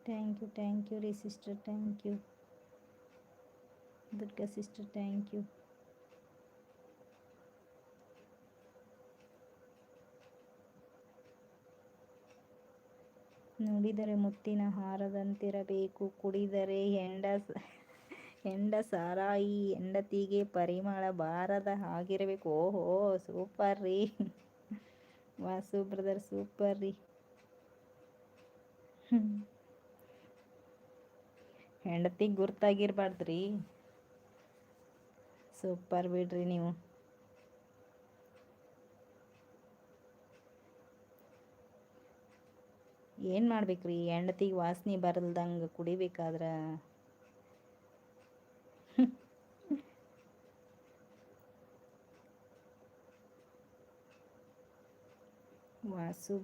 Thank you ರೀ sister, thank you Durga sister, thank you. ನುಡಿದರೆ ಮುತ್ತಿನ ಹಾರದಂತಿರಬೇಕು, ಕುಡಿದರೆ ಹೆಂಡ ಸಾರಾಯಿ, ಹೆಂಡತಿಗೆ ಪರಿಮಳ ಬಾರದ ಆಗಿರಬೇಕು. ಓಹೋ, ಸೂಪರ್ ರೀ ವಾಸು ಬ್ರದರ್, ಸೂಪರ್ ರೀ. ಹೆಂಡತಿಗೆ ಗುರ್ತಾಗಿರ್ಬಾರ್ದ್ರಿ. ಸೂಪರ್ ಬಿಡ್ರಿ ನೀವು. ಏನು ಮಾಡ್ಬೇಕ್ರಿ, ಹೆಂಡತಿಗೆ ವಾಸನೆ ಬರಲ್ದಂಗೆ ಕುಡಿಬೇಕಾದ್ರೆ. ವಾಸು